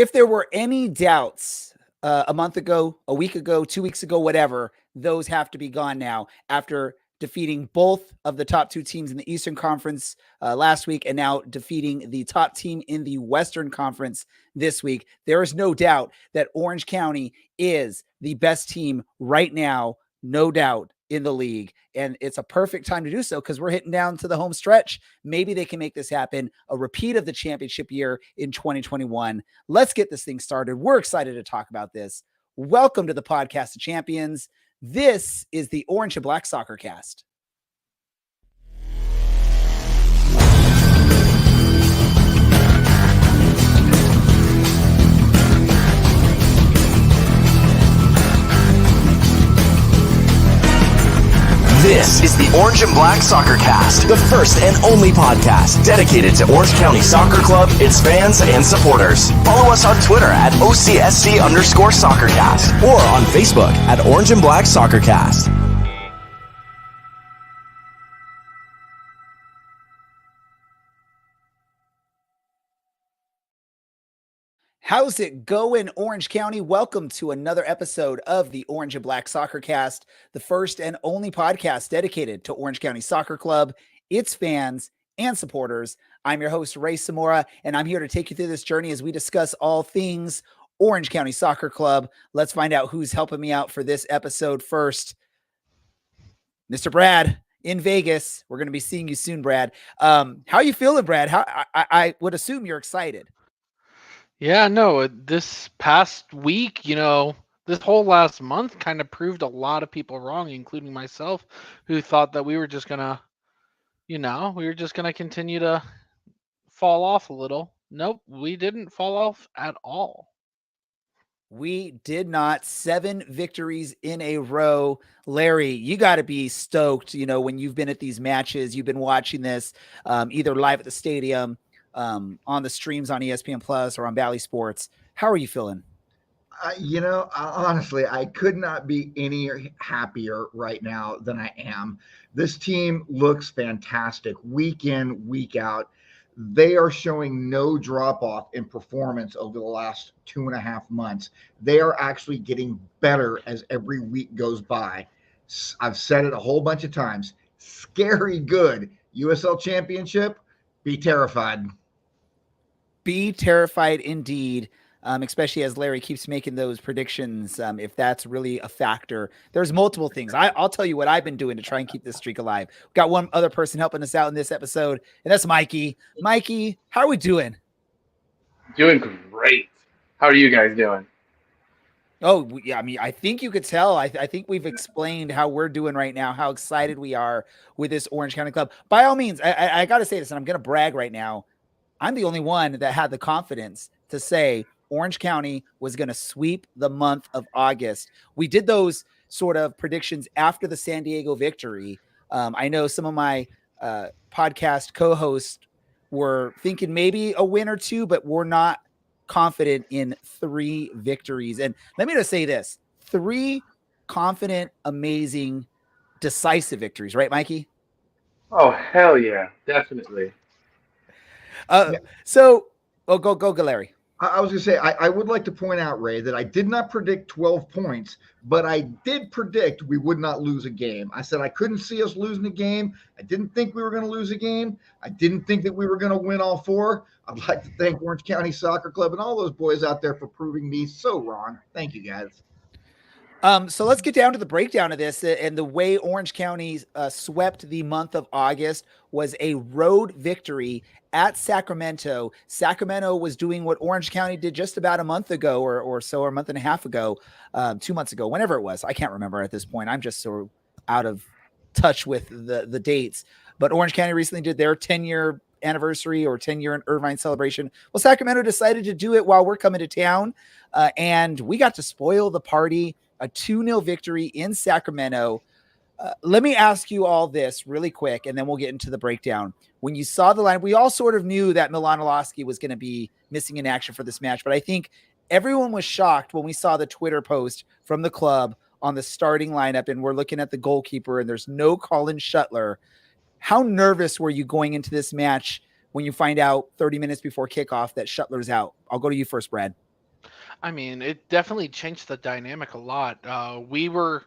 if there were any doubts a month ago, a week ago, 2 weeks ago, whatever, those have to be gone now after defeating both of the top two teams in the Eastern Conference last week and now defeating the top team in the Western Conference this week. There is no doubt that Orange County is the best team right now, no doubt, in the league. And it's a perfect time to do so because we're hitting down to the home stretch. Maybe they can make this happen, a repeat of the championship year in 2021. Let's get this thing started. We're excited to talk about this. Welcome to the Podcast of Champions. This is the Orange and Black Soccer Cast. This is the Orange and Black Soccer Cast, the first and only podcast dedicated to Orange County Soccer Club, its fans, and supporters. Follow us on Twitter at OCSC_SoccerCast or on Facebook at Orange and Black Soccer Cast. How's it going, Orange County? Welcome to another episode of the Orange and Black Soccer Cast, the first and only podcast dedicated to Orange County Soccer Club, its fans, and supporters. I'm your host, Ray Samora, and I'm here to take you through this journey as we discuss all things Orange County Soccer Club. Let's find out who's helping me out for this episode first. Mr. Brad in Vegas. We're going to be seeing you soon, Brad. How are you feeling, Brad? I would assume you're excited. Yeah, no, this past week, this whole last month kind of proved a lot of people wrong, including myself, who thought that we were just going to, continue to fall off a little. Nope, we didn't fall off at all. We did not. 7 victories in a row. Larry, you got to be stoked, when you've been at these matches, you've been watching this either live at the stadium, on the streams on ESPN Plus or on Bally Sports. How are you feeling? Honestly, I could not be any happier right now than I am. This team looks fantastic week in, week out. They are showing no drop off in performance over the last 2.5 months. They are actually getting better as every week goes by. I've said it a whole bunch of times. Scary good. USL Championship, be terrified. Be terrified indeed, especially as Larry keeps making those predictions, if that's really a factor. There's multiple things. I'll tell you what I've been doing to try and keep this streak alive. We've got one other person helping us out in this episode, and that's Mikey. Mikey, how are we doing? Doing great. How are you guys doing? Oh, yeah, I think you could tell. I think we've explained how we're doing right now, how excited we are with this Orange County Club. By all means, I got to say this, and I'm going to brag right now. I'm the only one that had the confidence to say Orange County was going to sweep the month of August. We did those sort of predictions after the San Diego victory. I know some of my podcast co-hosts were thinking maybe a win or two, but we're not confident in 3 victories. And let me just say this, 3 confident, amazing, decisive victories, right, Mikey? Oh, hell yeah, definitely. So go, Larry. I was going to say, I would like to point out, Ray, that I did not predict 12 points, but I did predict we would not lose a game. I said I couldn't see us losing a game. I didn't think we were going to lose a game. I didn't think that we were going to win all 4. I'd like to thank Orange County Soccer Club and all those boys out there for proving me so wrong. Thank you, guys. So let's get down to the breakdown of this. And the way Orange County swept the month of August was a road victory at Sacramento. Sacramento was doing what Orange County did just about a month ago or so, or a month and a half ago, 2 months ago, whenever it was. I can't remember at this point. I'm just so out of touch with the dates. But Orange County recently did their 10-year anniversary or 10-year in Irvine celebration. Well, Sacramento decided to do it while we're coming to town. And we got to spoil the party. A 2-0 victory in Sacramento. Let me ask you all this really quick, and then we'll get into the breakdown. When you saw the line, we all sort of knew that Milanowski was going to be missing in action for this match, but I think everyone was shocked when we saw the Twitter post from the club on the starting lineup, and we're looking at the goalkeeper, and there's no Colin Shuttler. How nervous were you going into this match when you find out 30 minutes before kickoff that Shuttler's out? I'll go to you first, Brad. I mean, it definitely changed the dynamic a lot. We were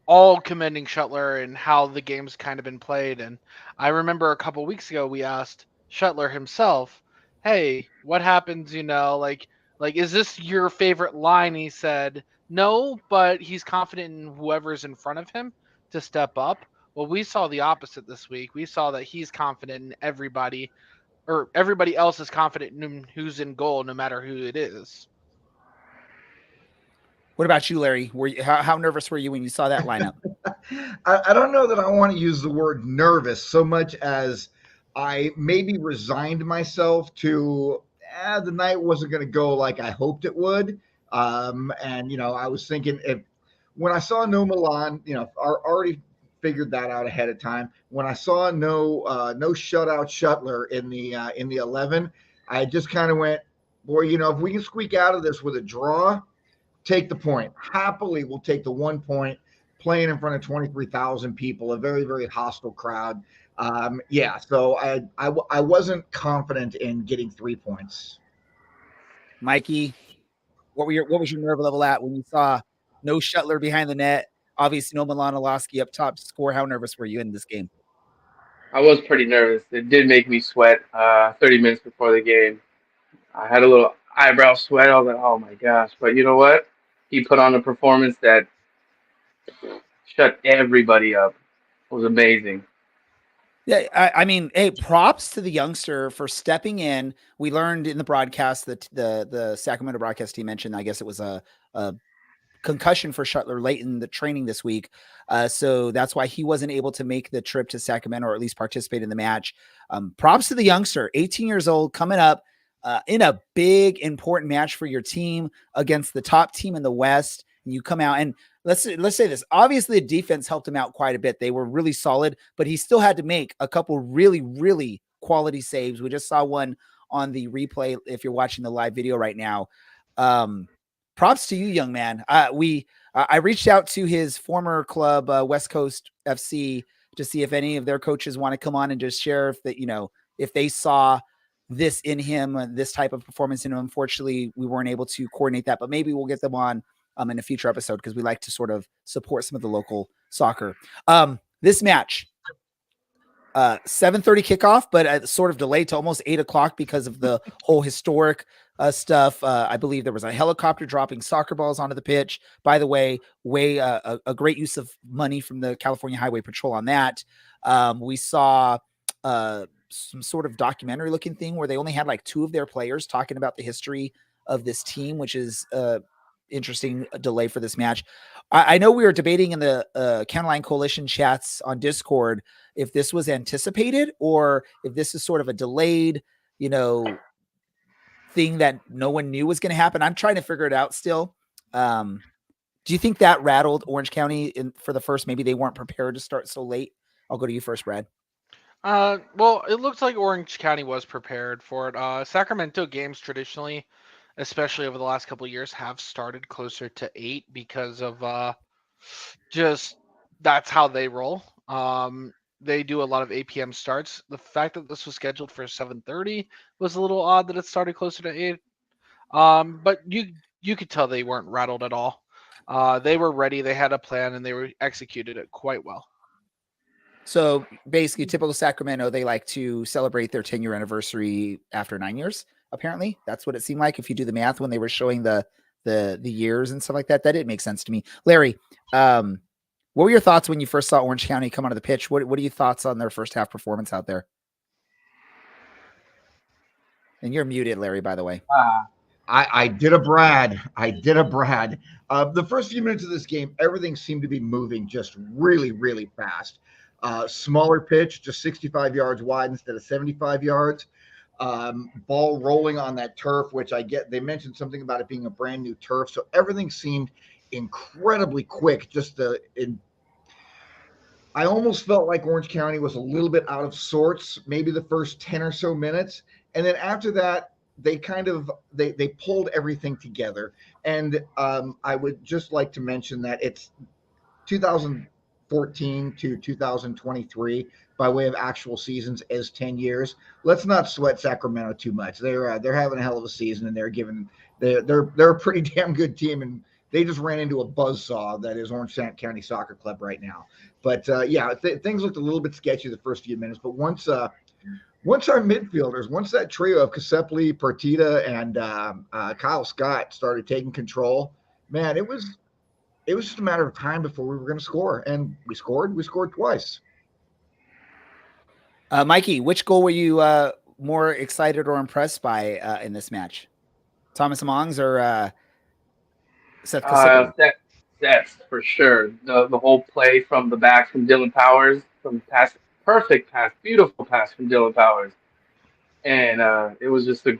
all commending Shuttler and how the game's kind of been played. And I remember a couple weeks ago we asked Shuttler himself, "Hey, what happens? Like is this your favorite line?" He said, "No, but he's confident in whoever's in front of him to step up." Well, we saw the opposite this week. We saw that he's confident in everybody, or everybody else is confident in who's in goal, no matter who it is. What about you, Larry? How nervous were you when you saw that lineup? I don't know that I want to use the word nervous so much as I maybe resigned myself to the night wasn't going to go like I hoped it would. And I was thinking if when I saw no Milan, already figured that out ahead of time. When I saw no shutout Shuttler in the 11, I just kind of went, boy, if we can squeak out of this with a draw, take the point. Happily, we'll take the 1 point playing in front of 23,000 people, a very, very hostile crowd. So I wasn't confident in getting 3 points. Mikey, what was your nerve level at when you saw no Shuttler behind the net? Obviously, no Milanowski up top to score. How nervous were you in this game? I was pretty nervous. It did make me sweat 30 minutes before the game. I had a little eyebrow sweat. I was like, oh my gosh. But you know what? He put on a performance that shut everybody up. It was amazing. Yeah, I mean, hey, props to the youngster for stepping in. We learned in the broadcast that the Sacramento broadcast team mentioned, I guess it was a concussion for Shuttler late in the training this week. So that's why he wasn't able to make the trip to Sacramento or at least participate in the match. Props to the youngster, 18 years old, coming up in a big, important match for your team against the top team in the West. And you come out and let's say this. Obviously, the defense helped him out quite a bit. They were really solid, but he still had to make a couple really, really quality saves. We just saw one on the replay if you're watching the live video right now. Props to you, young man. I reached out to his former club, West Coast FC, to see if any of their coaches want to come on and just share if they saw this in him, this type of performance in him. Unfortunately, we weren't able to coordinate that, but maybe we'll get them on in a future episode because we like to sort of support some of the local soccer. This match, 7:30 kickoff, but sort of delayed to almost 8 o'clock because of the whole historic stuff. I believe there was a helicopter dropping soccer balls onto the pitch. By the way, a great use of money from the California Highway Patrol on that. We saw some sort of documentary looking thing where they only had like two of their players talking about the history of this team, which is interesting delay for this match. I know we were debating in the Counterline Coalition chats on Discord if this was anticipated or if this is sort of a delayed, thing that no one knew was going to happen. I'm trying to figure it out still. Do you think that rattled Orange County for the first? Maybe they weren't prepared to start so late. I'll go to you first, Brad. Well, it looks like Orange County was prepared for it. Sacramento games traditionally, especially over the last couple of years, have started closer to 8 because of just that's how they roll. They do a lot of 8 p.m. starts. The fact that this was scheduled for 7:30 was a little odd that it started closer to 8. But you could tell they weren't rattled at all. They were ready. They had a plan, and they were executed it quite well. So basically, typical Sacramento, they like to celebrate their 10-year anniversary after 9 years. Apparently, that's what it seemed like. If you do the math, when they were showing the years and stuff like that, that didn't make sense to me. Larry, what were your thoughts when you first saw Orange County come onto the pitch? What are your thoughts on their first half performance out there? And you're muted, Larry, by the way. I did a Brad. The first few minutes of this game, everything seemed to be moving just really, really fast. Smaller pitch, just 65 yards wide instead of 75 yards. Ball rolling on that turf, which I get. They mentioned something about it being a brand new turf. So everything seemed incredibly quick. I almost felt like Orange County was a little bit out of sorts, maybe the first 10 or so minutes. And then after that, they they pulled everything together. And I would just like to mention that it's 2000 2014 to 2023 by way of actual seasons as 10 years. Let's not sweat Sacramento too much. They're having a hell of a season, and they're a pretty damn good team, and they just ran into a buzzsaw that is Orange County Soccer Club right now. But things looked a little bit sketchy the first few minutes, but once our midfielders, once that trio of Kasepli, Partita, and Kyle Scott started taking control, man, it was just a matter of time before we were going to score, and we scored. We scored twice. Mikey, which goal were you more excited or impressed by in this match? Thomas Amongs or Seth Kasipli? That's for sure. The whole play from the back from Dylan Powers, from pass, perfect pass, beautiful pass from Dylan Powers, and it was just a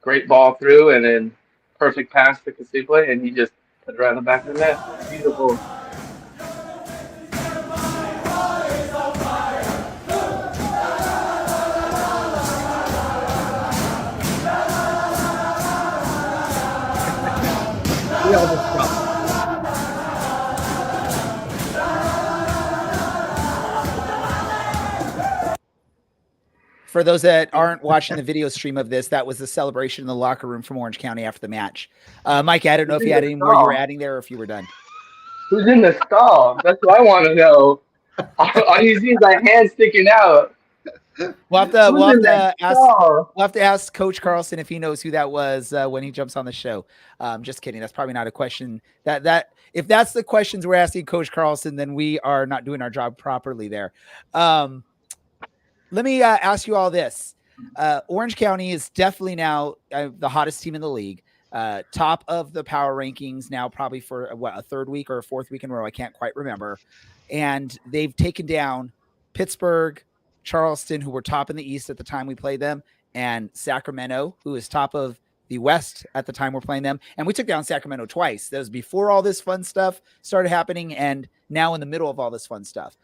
great ball through, and then perfect pass to Kasiple, and he just put it right in the back of the net. Beautiful. We all just dropped. For those that aren't watching the video stream of this, that was the celebration in the locker room from Orange County after the match. Mike, I don't know if you had any more you were adding there or if you were done. Who's in the stall? That's what I want to know. All you see is like hands sticking out. We'll have to ask Coach Karlsen if he knows who that was when he jumps on the show. Just kidding. That's probably not a question that if that's the questions we're asking Coach Karlsen, then we are not doing our job properly there. Let me ask you all this. Orange County is definitely now the hottest team in the league. Top of the power rankings now, probably for a third week or a fourth week in a row. I can't quite remember. And they've taken down Pittsburgh, Charleston, who were top in the East at the time we played them, and Sacramento, who is top of the West at the time we're playing them. And we took down Sacramento twice. That was before all this fun stuff started happening, and now in the middle of all this fun stuff.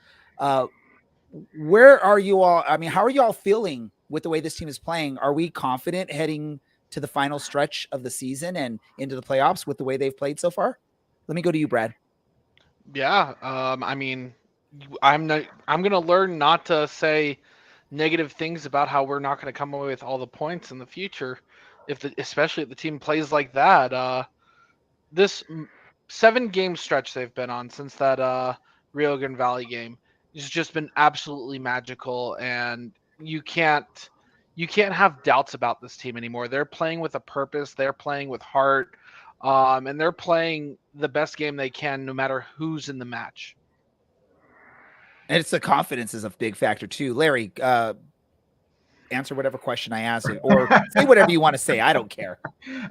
Where are you all? I mean, how are you all feeling with the way this team is playing? Are we confident heading to the final stretch of the season and into the playoffs with the way they've played so far? Let me go to you, Brad. Yeah. I mean, I'm going to learn not to say negative things about how we're not going to come away with all the points in the future, especially if the team plays like that. This 7-game stretch they've been on since that Rio Grande Valley game has just been absolutely magical, and you can't have doubts about this team anymore. They're playing with a purpose. They're playing with heart, and they're playing the best game they can, no matter who's in the match. And it's the confidence is a big factor too. Larry, answer whatever question I ask you, or say whatever you want to say. I don't care.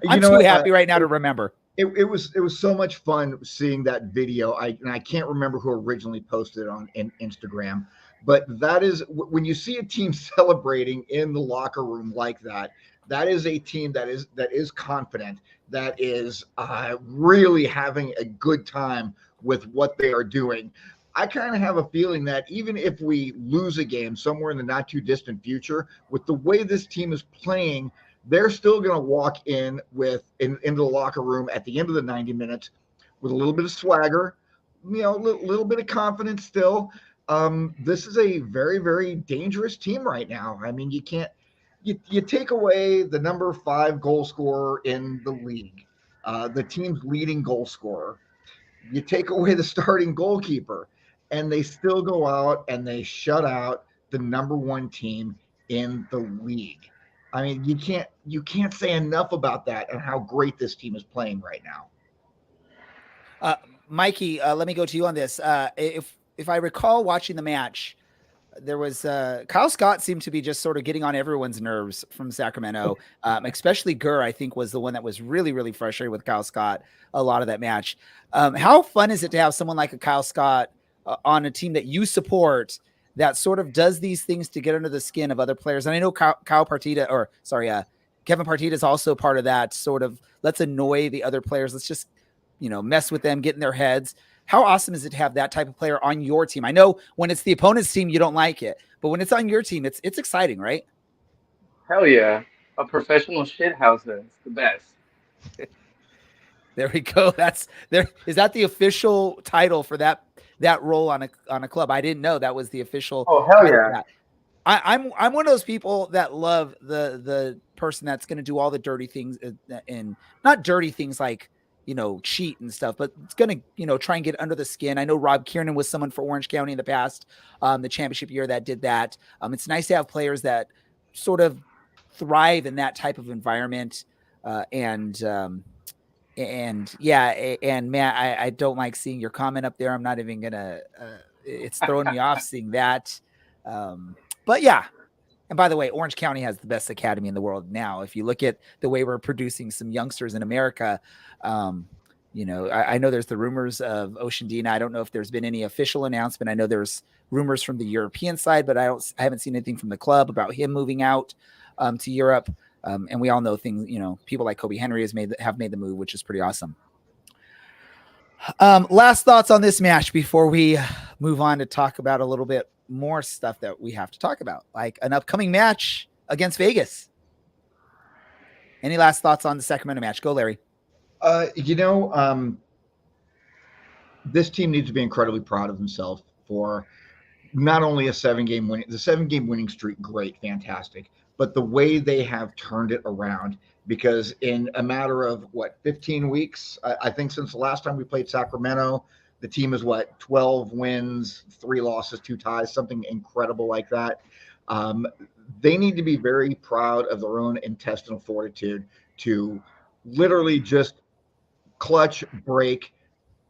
I'm too happy right now to remember. It was so much fun seeing that video. I can't remember who originally posted it on Instagram, but that is when you see a team celebrating in the locker room like that. That is a team that is confident, that is really having a good time with what they are doing. I kind of have a feeling that even if we lose a game somewhere in the not too distant future, with the way this team is playing, they're still going to walk into the locker room at the end of the 90 minutes with a little bit of swagger, a little bit of confidence still. This is a very, very dangerous team right now. I mean, you take away the number 5 goal scorer in the league, the team's leading goal scorer. You take away the starting goalkeeper, and they still go out and they shut out the number 1 team in the league. I mean, you can't say enough about that and how great this team is playing right now. Mikey, let me go to you on this. If I recall watching the match, there was Kyle Scott seemed to be just sort of getting on everyone's nerves from Sacramento, especially Gurr, I think, was the one that was really, really frustrated with Kyle Scott a lot of that match. How fun is it to have someone like a Kyle Scott on a team that you support that sort of does these things to get under the skin of other players? And I know Kevin Partita is also part of that sort of, let's annoy the other players. Let's just, mess with them, get in their heads. How awesome is it to have that type of player on your team? I know when it's the opponent's team, you don't like it, but when it's on your team, it's exciting, right? Hell yeah. A professional shithouser. It's the best. There we go. Is that the official title for that that role on a club. I didn't know that was the official Oh hell title for yeah! that. I'm one of those people that love the person that's going to do all the dirty things, and not dirty things like, cheat and stuff, but it's going to, try and get under the skin. I know Rob Kiernan was someone for Orange County in the past, the championship year, that did that. It's nice to have players that sort of thrive in that type of environment. And yeah, and Matt, I don't like seeing your comment up there. I'm not even gonna. It's throwing me off seeing that. But yeah, and by the way, Orange County has the best academy in the world now. If you look at the way we're producing some youngsters in America, I know there's the rumors of Oceandina. I don't know if there's been any official announcement. I know there's rumors from the European side, but I haven't seen anything from the club about him moving out to Europe. And we all know things, people like Kobe Henry have made the move, which is pretty awesome. Last thoughts on this match before we move on to talk about a little bit more stuff that we have to talk about, like an upcoming match against Vegas. Any last thoughts on the Sacramento match? Go, Larry. This team needs to be incredibly proud of themselves for not only the 7-game winning streak, great, fantastic, but the way they have turned it around. Because in a matter of 15 weeks, I think since the last time we played Sacramento, the team is 12 wins, 3 losses, 2 ties, something incredible like that. They need to be very proud of their own intestinal fortitude to literally just clutch, break,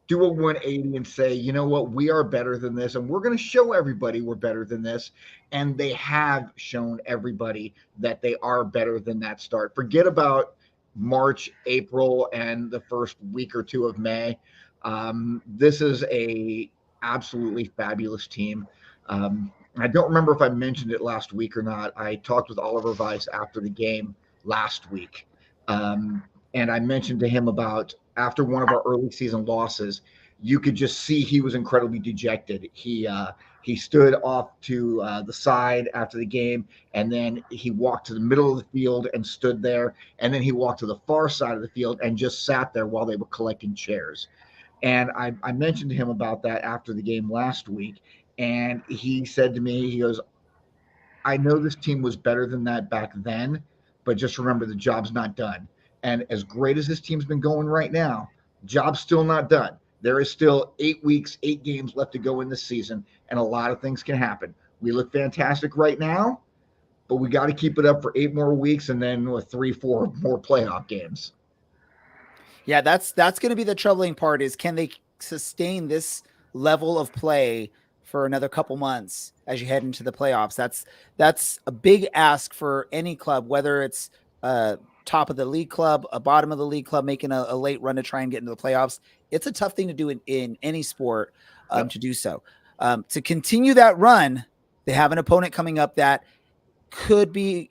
do a 180 and say, you know what, we are better than this, and we're going to show everybody we're better than this. And they have shown everybody that they are better than that start. Forget about March, April, and the first week or two of May. This is a absolutely fabulous team. I don't remember if I mentioned it last week or not. I talked with Oliver Weiss after the game last week. And I mentioned to him about after one of our early season losses, you could just see he was incredibly dejected. He stood off to the side after the game, and then he walked to the middle of the field and stood there, and then he walked to the far side of the field and just sat there while they were collecting chairs. And I mentioned to him about that after the game last week, and he said to me, he goes, I know this team was better than that back then, but just remember the job's not done. And as great as this team's been going right now, job's still not done. There is still 8 weeks, 8 games left to go in this season, and a lot of things can happen. We look fantastic right now, but we got to keep it up for 8 more weeks and then with 3, 4 more playoff games. Yeah, that's going to be the troubling part, is can they sustain this level of play for another couple months as you head into the playoffs? That's a big ask for any club, whether it's top of the league club, a bottom of the league club making a late run to try and get into the playoffs. It's a tough thing to do in any sport to do so. To continue that run, they have an opponent coming up that could be,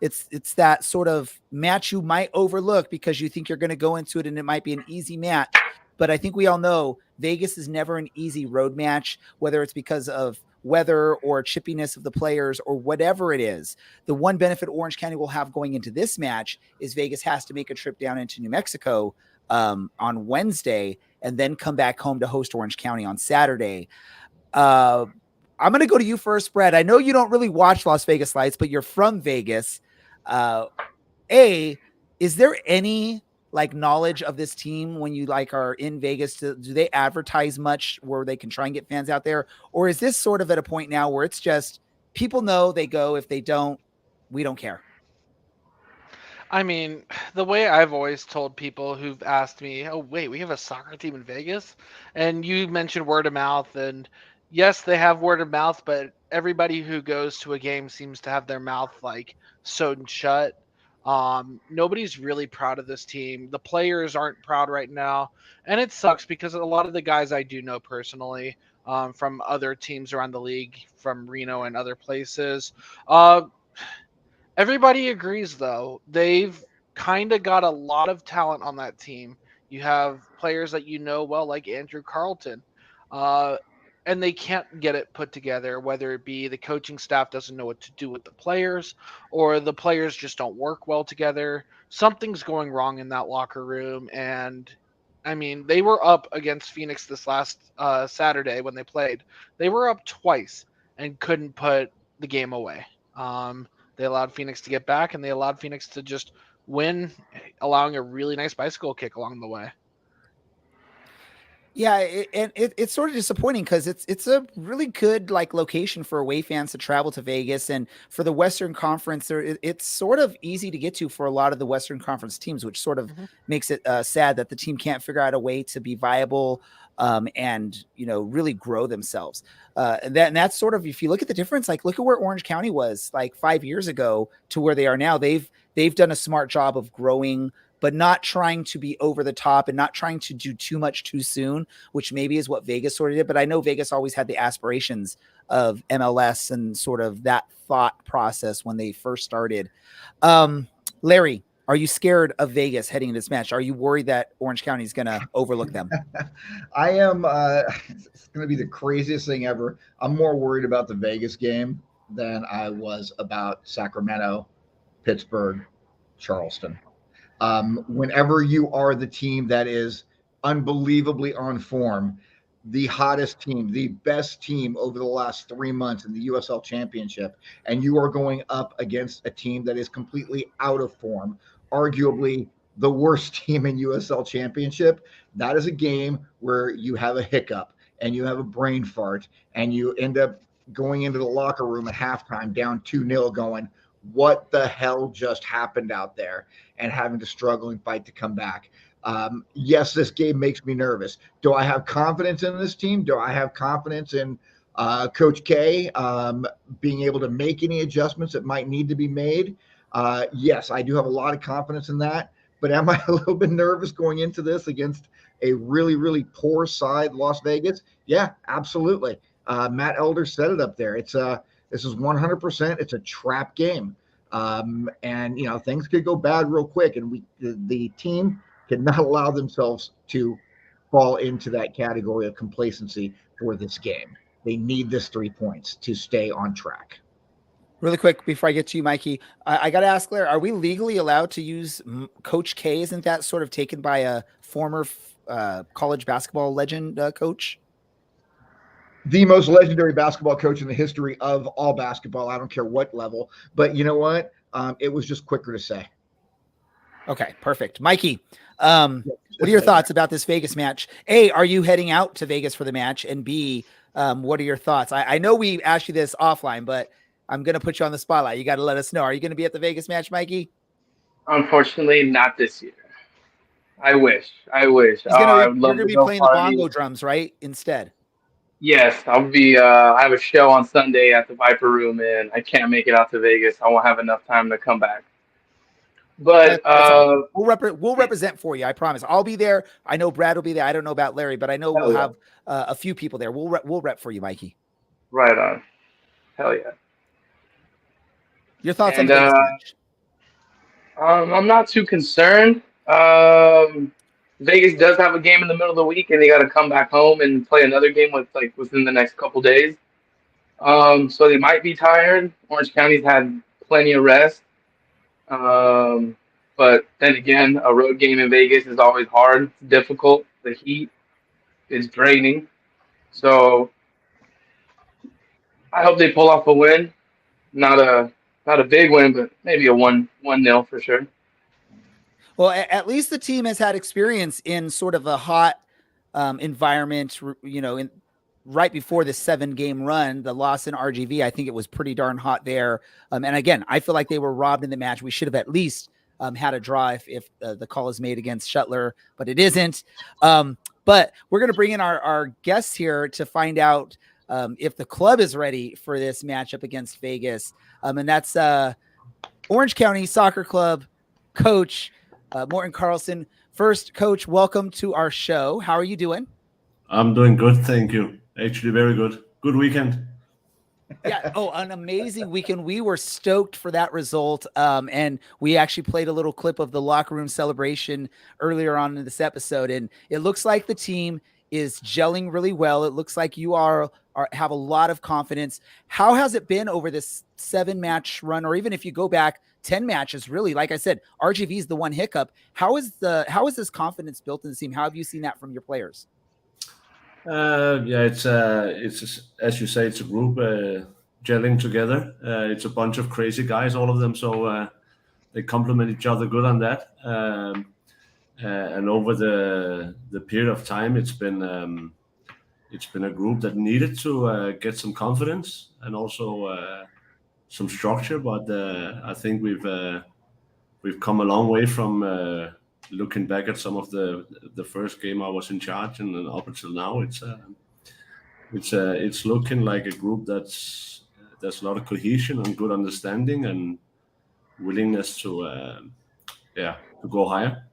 it's that sort of match you might overlook because you think you're going to go into it and it might be an easy match. But I think we all know Vegas is never an easy road match, whether it's because of weather or chippiness of the players or whatever it is. The one benefit Orange County will have going into this match is Vegas has to make a trip down into New Mexico on Wednesday and then come back home to host Orange County on Saturday. I'm going to go to you first, Brad. I know you don't really watch Las Vegas Lights, but you're from Vegas. Is there any knowledge of this team when you are in Vegas? Do they advertise much where they can try and get fans out there? Or is this sort of at a point now where it's just people know, they go, if they don't, we don't care? I mean, the way I've always told people who've asked me, "Oh, wait, we have a soccer team in Vegas?" And you mentioned word of mouth, and yes, they have word of mouth, but everybody who goes to a game seems to have their mouth sewed shut. Nobody's really proud of this team. The players aren't proud right now, and it sucks because a lot of the guys I do know personally, from other teams around the league, from Reno and other places, uh, everybody agrees, though. They've kind of got a lot of talent on that team. You have players that well, like Andrew Carlton, uh, and they can't get it put together, whether it be the coaching staff doesn't know what to do with the players or the players just don't work well together. Something's going wrong in that locker room, and I mean, they were up against Phoenix this last Saturday when they played. They were up twice and couldn't put the game away. They allowed Phoenix to get back, and they allowed Phoenix to just win, allowing a really nice bicycle kick along the way. Yeah, it's sort of disappointing because it's a really good like location for away fans to travel to Vegas, and for the Western Conference, it's sort of easy to get to for a lot of the Western Conference teams, which sort of makes it sad that the team can't figure out a way to be viable and really grow themselves. And that's sort of, if you look at the difference, like look at where Orange County was like 5 years ago to where they are now. They've done a smart job of growing, but not trying to be over the top and not trying to do too much too soon, which maybe is what Vegas sort of did. But I know Vegas always had the aspirations of MLS and sort of that thought process when they first started. Larry, are you scared of Vegas heading into this match? Are you worried that Orange County is going to overlook them? I am. It's going to be the craziest thing ever. I'm more worried about the Vegas game than I was about Sacramento, Pittsburgh, Charleston. Whenever you are the team that is unbelievably on form, the hottest team, the best team over the last 3 months in the USL Championship, and you are going up against a team that is completely out of form, arguably the worst team in USL Championship, that is a game where you have a hiccup and you have a brain fart and you end up going into the locker room at halftime down 2-0 going, what the hell just happened out there, and having to struggle and fight to come back. Yes, this game makes me nervous. Do I have confidence in this team? Do I have confidence in Coach K being able to make any adjustments that might need to be made? Yes, I do have a lot of confidence in that. But am I a little bit nervous going into this against a really, really poor side, Las Vegas? Yeah, absolutely. Matt Elder said it up there. This is 100%. It's a trap game. And things could go bad real quick, and the team cannot allow themselves to fall into that category of complacency for this game. They need this 3 points to stay on track. Really quick before I get to you, Mikey, I got to ask Larry, are we legally allowed to use Coach K? Isn't that sort of taken by a former college basketball legend coach? The most legendary basketball coach in the history of all basketball. I don't care what level, but you know what? It was just quicker to say. Okay, perfect. Mikey, what are your thoughts about this Vegas match? A, are you heading out to Vegas for the match? And B, what are your thoughts? I know we asked you this offline, but I'm going to put you on the spotlight. You got to let us know. Are you going to be at the Vegas match, Mikey? Unfortunately, not this year. I wish. I would you're love going to to be go playing the party. bongo drums, right? Instead. Yes, I'll be. I have a show on Sunday at the Viper Room, and I can't make it out to Vegas. I won't have enough time to come back. But we'll represent for you. I promise. I'll be there. I know Brad will be there. I don't know about Larry, but I know we'll have a few people there. We'll rep for you, Mikey. Right on. Hell yeah. Your thoughts on the Vegas match? I'm not too concerned. Vegas does have a game in the middle of the week, and they got to come back home and play another game within the next couple days. So they might be tired. Orange County's had plenty of rest. But then again, a road game in Vegas is always hard. It's difficult. The heat is draining. So I hope they pull off a win. Not a big win, but maybe a 1-0 for sure. Well, at least the team has had experience in sort of a hot environment, right before the 7-game run, the loss in RGV. I think it was pretty darn hot there. And again, I feel like they were robbed in the match. We should have at least had a draw if the call is made against Shuttler, but it isn't. But we're going to bring in our guests here to find out if the club is ready for this matchup against Vegas. And that's Orange County Soccer Club coach Morten Karlsen. First, Coach, welcome to our show. How are you doing? I'm doing good, thank you. Actually, very good. Good weekend. Yeah. Oh, an amazing weekend. We were stoked for that result. And we actually played a little clip of the locker room celebration earlier on in this episode. And it looks like the team is gelling really well. It looks like you have a lot of confidence. How has it been over this 7-match run, or even if you go back 10 matches, really. Like I said, RGV is the one hiccup. How is this confidence built in the team? How have you seen that from your players? Yeah, it's as you say, it's a group gelling together. It's a bunch of crazy guys, all of them. So they complement each other good on that. And over the period of time, it's been a group that needed to get some confidence and also some structure. But I think we've come a long way from looking back at some of the first game I was in charge, and then up until now, it's looking like a group there's a lot of cohesion and good understanding and willingness to go higher.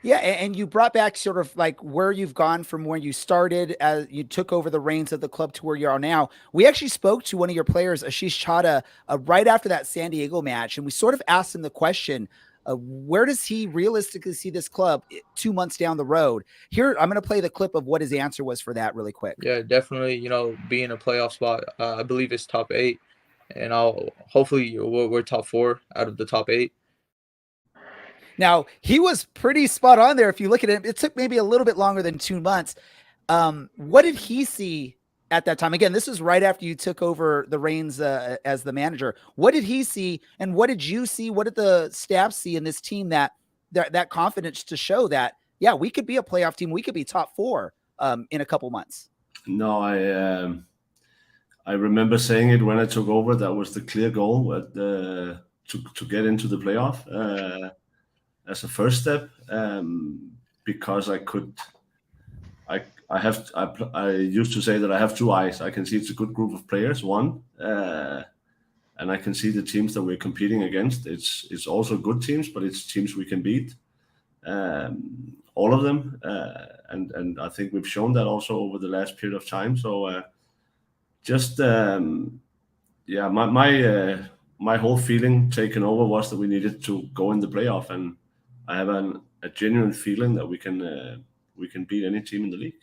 Yeah, and you brought back sort of like where you've gone from where you started as you took over the reins of the club to where you are now. We actually spoke to one of your players, Ashish Chadha, right after that San Diego match, and we sort of asked him the question, where does he realistically see this club 2 months down the road? Here, I'm going to play the clip of what his answer was for that really quick. Yeah, definitely, being a playoff spot, I believe it's top 8, and hopefully we're top 4 out of the top 8. Now, he was pretty spot on there. If you look at it, it took maybe a little bit longer than 2 months. What did he see at that time? Again, this was right after you took over the reins as the manager. What did he see, and what did you see? What did the staff see in this team that confidence to show that, yeah, we could be a playoff team, we could be top 4 in a couple months? No, I remember saying it when I took over. That was the clear goal to get into the playoff as a first step, because I used to say that I have 2 eyes. I can see it's a good group of players, one, and I can see the teams that we're competing against. It's also good teams, but it's teams we can beat, all of them, and I think we've shown that also over the last period of time. So my whole feeling taken over was that we needed to go in the playoff, and I have a genuine feeling that we can beat any team in the league.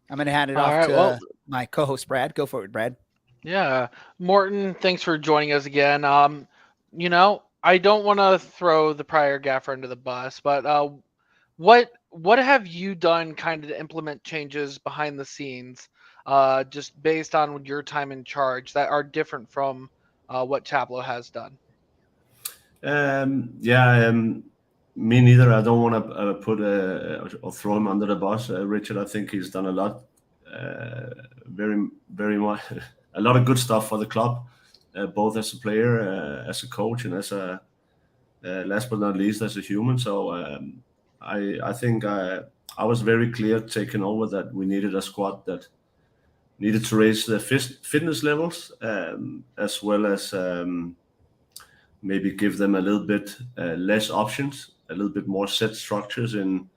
I'm going to hand it off to my co-host, Brad. Go for it, Brad. Yeah. Morten, thanks for joining us again. I don't want to throw the prior gaffer under the bus, but what have you done kind of to implement changes behind the scenes, just based on your time in charge, that are different from what Tableau has done? Me neither. I don't want to put or throw him under the bus. Richard, I think he's done a lot, very, very much, a lot of good stuff for the club, both as a player, as a coach, and as a last but not least as a human. So I think I was very clear taking over that we needed a squad that needed to raise the fitness levels, as well as maybe give them a little bit less options, a little bit more set structures in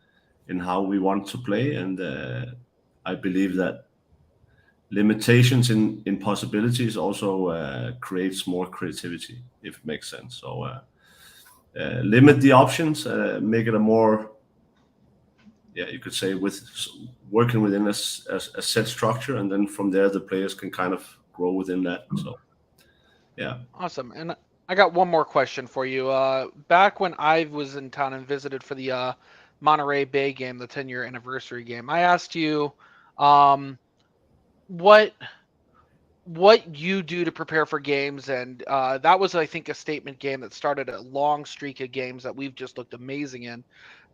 how we want to play. And I believe that limitations in possibilities also creates more creativity, if it makes sense. So limit the options, make it a more, you could say, with working within a set structure, and then from there the players can kind of grow within that. So yeah. Awesome. And I got one more question for you. Back when I was in town and visited for the Monterey Bay game, the 10-year anniversary game, I asked you what you do to prepare for games, and that was, I think, a statement game that started a long streak of games that we've just looked amazing in.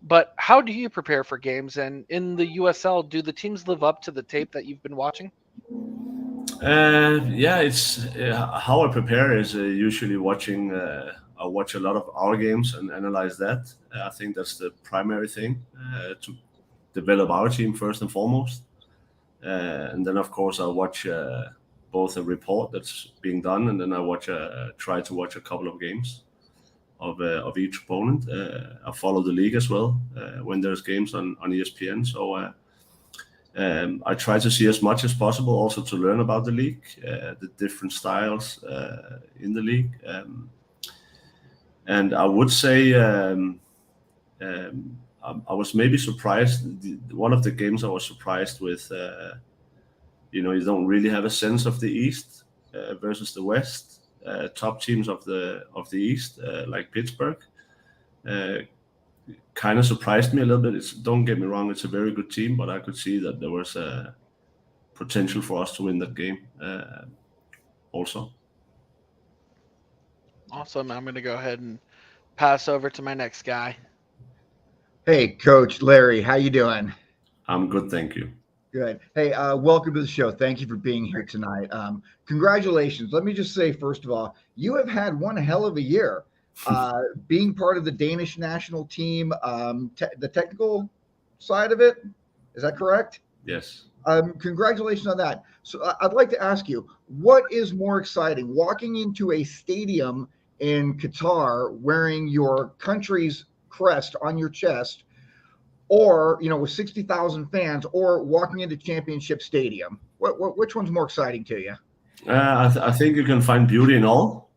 But how do you prepare for games? And in the USL, do the teams live up to the tape that you've been watching? It's how I prepare is usually watching. I watch a lot of our games and analyze that. I think that's the primary thing to develop our team first and foremost. And then, of course, I watch both a report that's being done, and then I try to watch a couple of games of each opponent. I follow the league as well when there's games on ESPN. So I try to see as much as possible, also to learn about the league, the different styles in the league. And I would say I was maybe surprised. One of the games I was surprised with, you don't really have a sense of the East. versus the West, top teams of the East, like Pittsburgh. Kind of surprised me a little bit. Don't get me wrong, it's a very good team, but I could see that there was a potential for us to win that game also. Awesome. I'm going to go ahead and pass over to my next guy. Hey, Coach Larry, how you doing? I'm good, thank you. Good. Hey, welcome to the show. Thank you for being here tonight. Congratulations. Let me just say, first of all, you have had one hell of a year. Being part of the Danish national team, the technical side of it, is that correct? Yes. Congratulations on that. So I'd like to ask you, what is more exciting, walking into a stadium in Qatar wearing your country's crest on your chest, or with 60,000 fans, or walking into Championship Stadium? Which one's more exciting to you? I think you can find beauty in all.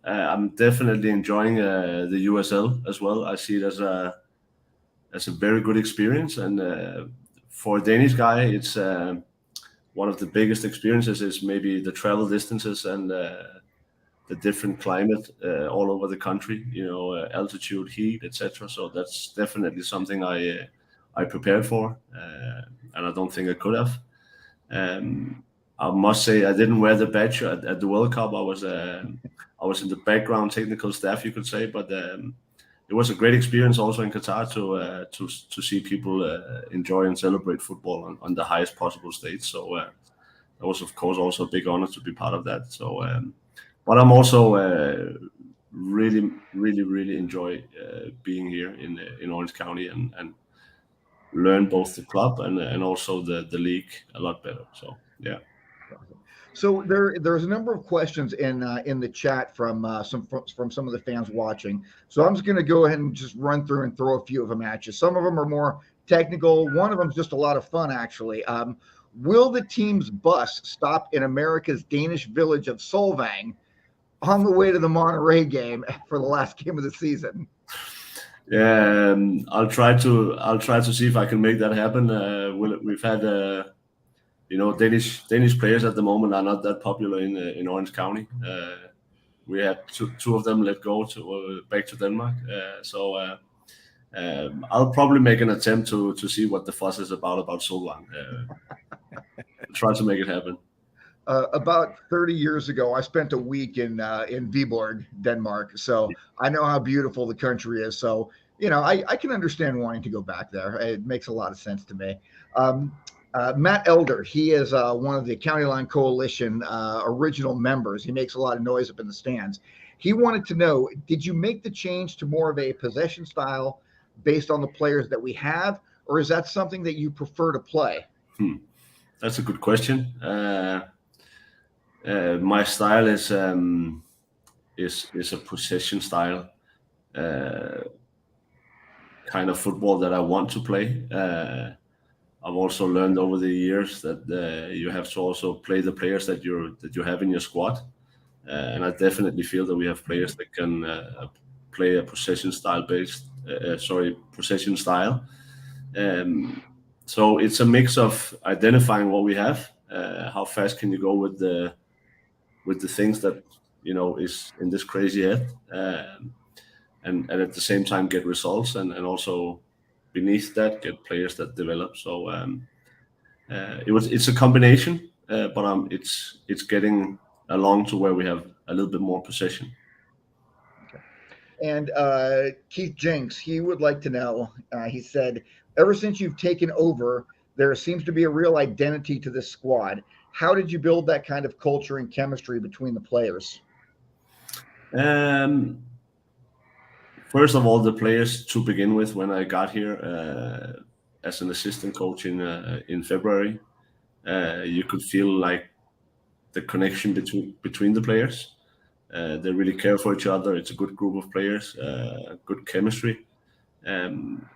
I'm definitely enjoying the USL as well. I see it as a very good experience, and for a Danish guy, it's one of the biggest experiences is maybe the travel distances and the different climate all over the country. Altitude, heat, etc. So that's definitely something I prepared for, and I don't think I could have. I must say I didn't wear the badge at the World Cup. I was in the background technical staff, you could say, but it was a great experience also in Qatar to see people enjoy and celebrate football on the highest possible stage. So that was, of course, also a big honor to be part of that. So, but I'm also really, really, really enjoy being here in Orange County and learn both the club and also the league a lot better. So yeah. So there's a number of questions in the chat from some of the fans watching. So I'm just going to go ahead and just run through and throw a few of them at you. Some of them are more technical. One of them is just a lot of fun, actually. Will the team's bus stop in America's Danish village of Solvang on the way to the Monterey game for the last game of the season? Yeah, I'll try to see if I can make that happen. We've had Danish players at the moment are not that popular in Orange County. We had two of them let go back to Denmark. So I'll probably make an attempt to see what the fuss is about Solvang. Try to make it happen. About 30 years ago, I spent a week in Viborg, Denmark. So I know how beautiful the country is. So, I can understand wanting to go back there. It makes a lot of sense to me. Matt Elder, he is one of the County Line Coalition original members. He makes a lot of noise up in the stands. He wanted to know, did you make the change to more of a possession style based on the players that we have, or is that something that you prefer to play? That's a good question. My style is a possession style kind of football that I want to play. I've also learned over the years that you have to also play the players that you have in your squad, and I definitely feel that we have players that can play a possession style. So it's a mix of identifying what we have, how fast can you go with the things that is in this crazy head, and at the same time get results, and also beneath that get players that develop. So it's a combination, but it's getting along to where we have a little bit more possession. Okay. And Keith Jenks, he would like to know, he said, ever since you've taken over, there seems to be a real identity to this squad. How did you build that kind of culture and chemistry between the players? First of all, the players to begin with, when I got here as an assistant coach in February, you could feel like the connection between the players. They really care for each other. It's a good group of players, good chemistry, and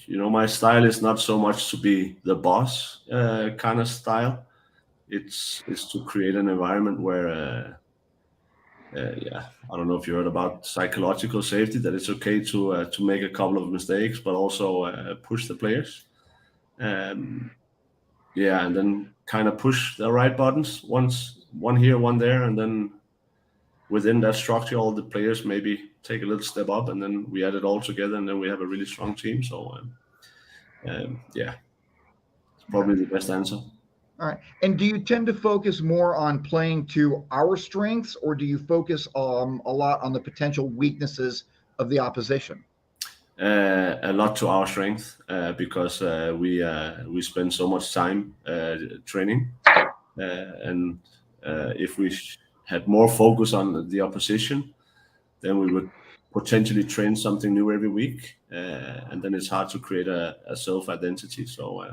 my style is not so much to be the boss kind of style. It's to create an environment where I don't know if you heard about psychological safety, that it's okay to make a couple of mistakes, but also push the players. yeah, and then kind of push the right buttons, one here, one there, and then within that structure, all the players maybe take a little step up, and then we add it all together, and then we have a really strong team. So yeah, it's probably the best answer. All right. And do you tend to focus more on playing to our strengths, or do you focus a lot on the potential weaknesses of the opposition? A lot to our strength because we spend so much time training, and if we had more focus on the opposition, then we would potentially train something new every week, and then it's hard to create a self identity. So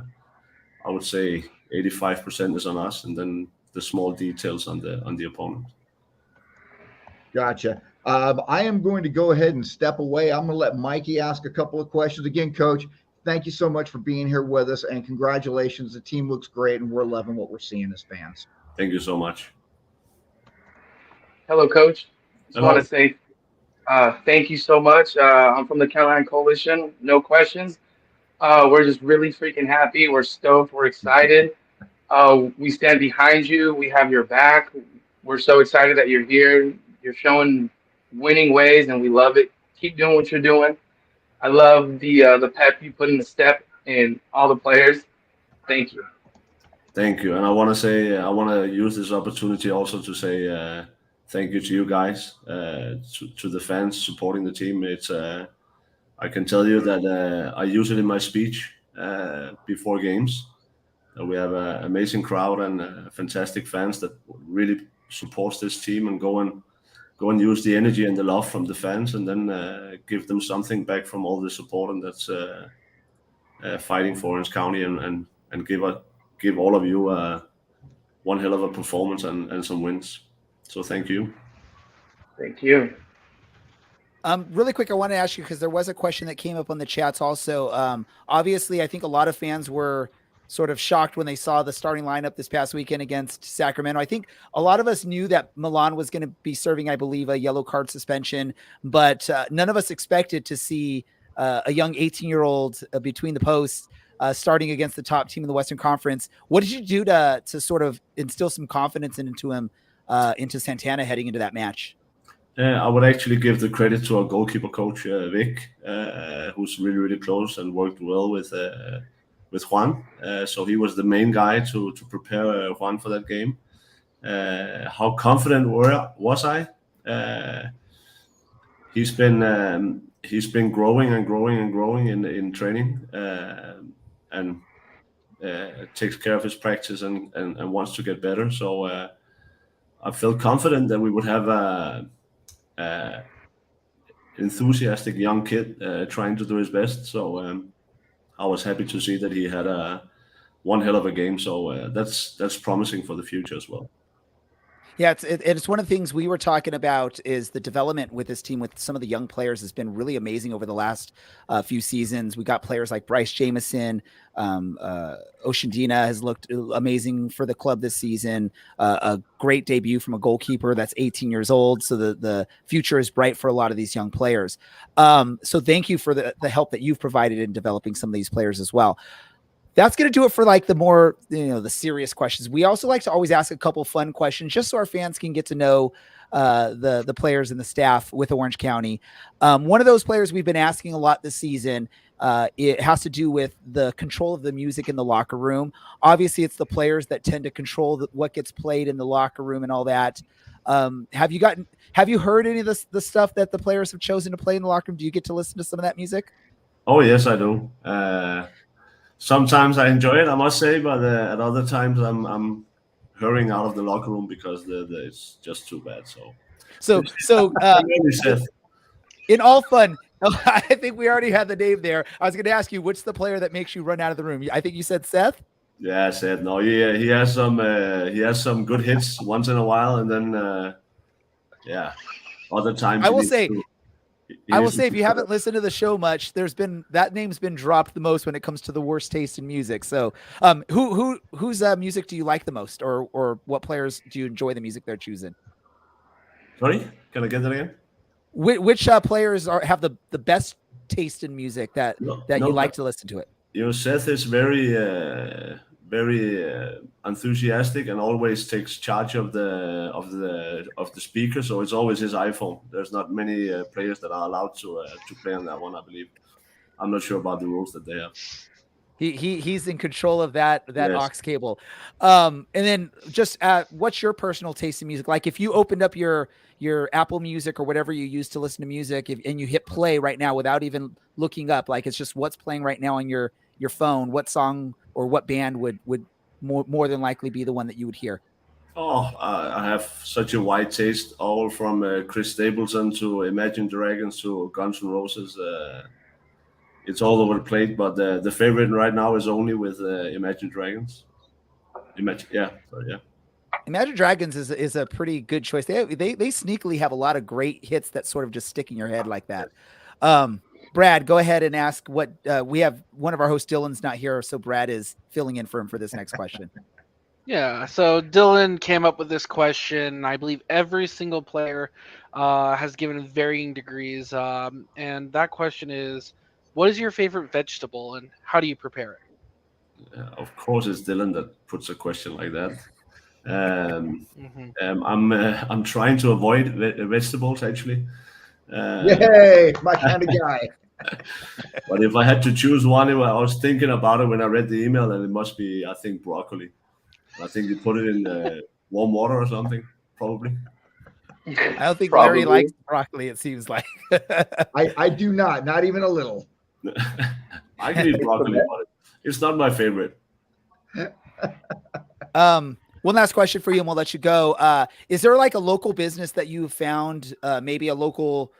I would say 85% is on us, and then the small details on the opponent. Gotcha. I am going to go ahead and step away. I'm going to let Mikey ask a couple of questions. Again, Coach, thank you so much for being here with us, and congratulations. The team looks great, and we're loving what we're seeing as fans. Thank you so much. Hello, Coach. Just Hello. want to say thank you so much. I'm from the Carolina Coalition. No questions. We're just really freaking happy. We're stoked. We're excited. We stand behind you. We have your back. We're so excited that you're here. You're showing winning ways, and we love it. Keep doing what you're doing. I love the pep you put in the step in all the players. Thank you. Thank you. And I want to say, I want to use this opportunity also to say thank you to you guys, to the fans supporting the team. It's I can tell you that I use it in my speech before games. We have an amazing crowd and fantastic fans that really supports this team, and go and use the energy and the love from the fans, and then give them something back from all the support, and that's fighting for Orange County, and give all of you one hell of a performance and some wins. So thank you. Thank you. Really quick, I want to ask you, because there was a question that came up on the chats also. Obviously, I think a lot of fans were sort of shocked when they saw the starting lineup this past weekend against Sacramento. I think a lot of us knew that Milan was going to be serving, I believe, a yellow card suspension, but none of us expected to see a young 18-year-old between the posts starting against the top team in the Western Conference. What did you do to sort of instill some confidence into him, into Santana heading into that match? I would actually give the credit to our goalkeeper coach, Vic, who's really, really close and worked well with Juan. So he was the main guy to prepare Juan for that game. How confident was I? He's been growing and growing and growing in training, and takes care of his practice and wants to get better. So I felt confident that we would have a enthusiastic young kid trying to do his best. So I was happy to see that he had one hell of a game. So that's promising for the future as well. Yeah, it's one of the things we were talking about is the development with this team with some of the young players has been really amazing over the last few seasons. We got players like Bryce Jamison, Oshandina has looked amazing for the club this season. A great debut from a goalkeeper that's 18 years old. So the future is bright for a lot of these young players. So thank you for the help that you've provided in developing some of these players as well. That's going to do it for like the more, the serious questions. We also like to always ask a couple fun questions just so our fans can get to know the players and the staff with Orange County. One of those players we've been asking a lot this season, it has to do with the control of the music in the locker room. Obviously, it's the players that tend to control what gets played in the locker room and all that. Have you heard any of the stuff that the players have chosen to play in the locker room? Do you get to listen to some of that music? Oh, yes, I do. Sometimes I enjoy it, I must say, but at other times I'm hurrying out of the locker room because it's just too bad. So in all fun, I think we already had the name there. I was going to ask you, what's the player that makes you run out of the room? I think you said Seth. Yeah, Seth. No, he has some good hits once in a while, and then other times. I will say, if you haven't listened to the show much, that name's been dropped the most when it comes to the worst taste in music. So, whose music do you like the most, or what players do you enjoy the music they're choosing? Sorry, can I get that again? Which players have the best taste in music that you like to listen to it? Seth is very very enthusiastic and always takes charge of the speaker. So it's always his iPhone. There's not many players that are allowed to play on that one, I believe. I'm not sure about the rules that they have. He's in control of that Yes. aux cable. And then just what's your personal taste in music? Like if you opened up your Apple Music or whatever you use to listen to music, and you hit play right now without even looking up, like it's just what's playing right now on your phone, what song or what band would more than likely be the one that you would hear? Oh, I have such a wide taste, all from Chris Stapleton to Imagine Dragons to Guns N' Roses. It's all over the plate, but the favorite right now is only with Imagine Dragons. Yeah, sorry, yeah. Imagine Dragons is a pretty good choice. They sneakily have a lot of great hits that sort of just stick in your head like that. Brad, go ahead and ask what we have. One of our hosts, Dylan's not here, so Brad is filling in for him for this next question. Yeah, so Dylan came up with this question. I believe every single player has given varying degrees, and that question is, what is your favorite vegetable and how do you prepare it? Of course, it's Dylan that puts a question like that. Mm-hmm. I'm trying to avoid vegetables actually. Yay, my kind of guy. But if I had to choose one, I was thinking about it when I read the email, and it must be, I think, broccoli. I think you put it in warm water or something, probably. I don't think Probably. Larry likes broccoli, it seems like. I do not even a little. I can eat broccoli, but it's not my favorite. One last question for you, and we'll let you go. Is there like a local business that you found, maybe a local,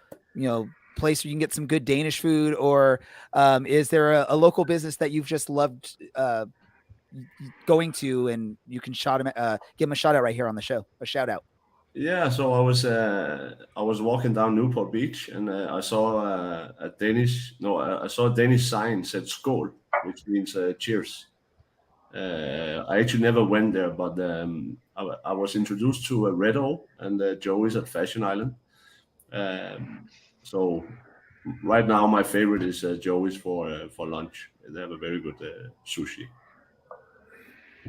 place where you can get some good Danish food, or is there a local business that you've just loved going to, and you can give them a shout out right here on the show? A shout out. Yeah, so I was walking down Newport Beach, and I saw I saw a Danish sign said "Skål," which means cheers. I actually never went there, but I was introduced to Redo and Joey's at Fashion Island. So right now, my favorite is Joey's for lunch. They have a very good sushi.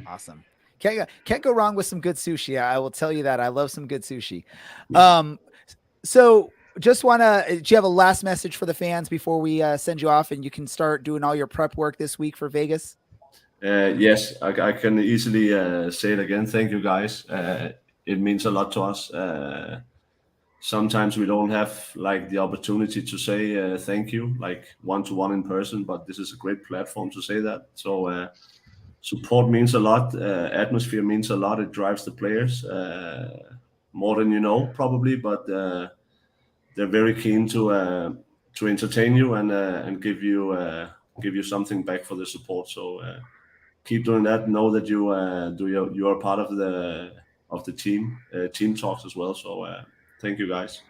Awesome. Can't go wrong with some good sushi. I will tell you that. I love some good sushi. So just do you have a last message for the fans before we send you off and you can start doing all your prep work this week for Vegas? Yes, I can easily say it again. Thank you, guys. It means a lot to us. Sometimes we don't have like the opportunity to say thank you, like one-to-one in person, but this is a great platform to say that. So support means a lot. Atmosphere means a lot. It drives the players more than you know, probably, but they're very keen to entertain you and give you something back for the support. So keep doing that. Know that you are part of the team talks as well. So thank you, guys.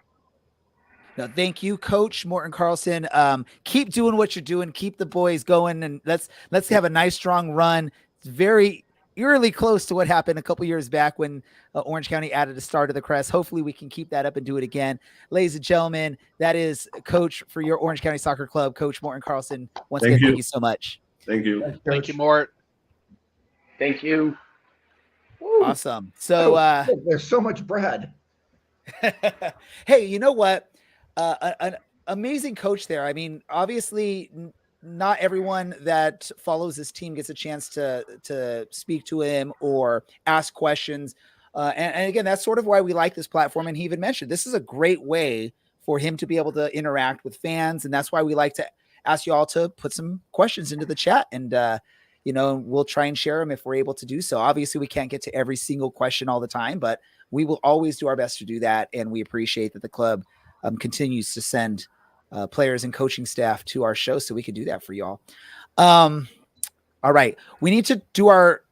No, thank you, Coach Morten Karlsen. Keep doing what you're doing. Keep the boys going, and let's have a nice, strong run. It's very eerily close to what happened a couple years back when Orange County added a star to the crest. Hopefully, we can keep that up and do it again, ladies and gentlemen. That is Coach for your Orange County Soccer Club, Coach Morten Karlsen. Once again, thank you so much. Thank you. Thank you, Mort. Thank you. Awesome. So there's so much bread. Hey, you know what? An amazing coach there. I mean, obviously, not everyone that follows this team gets a chance to speak to him or ask questions. And again, that's sort of why we like this platform. And he even mentioned this is a great way for him to be able to interact with fans. And that's why we like to ask you all to put some questions into the chat. And, we'll try and share them if we're able to do so. Obviously, we can't get to every single question all the time, but we will always do our best to do that. And we appreciate that the club continues to send players and coaching staff to our show so we can do that for y'all. All right. We need to do our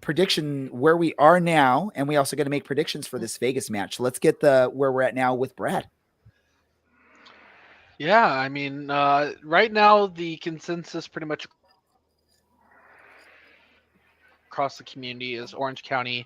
prediction where we are now, and we also got to make predictions for this Vegas match. So let's get where we're at now with Brad. Yeah, I mean, right now the consensus pretty much across the community is Orange County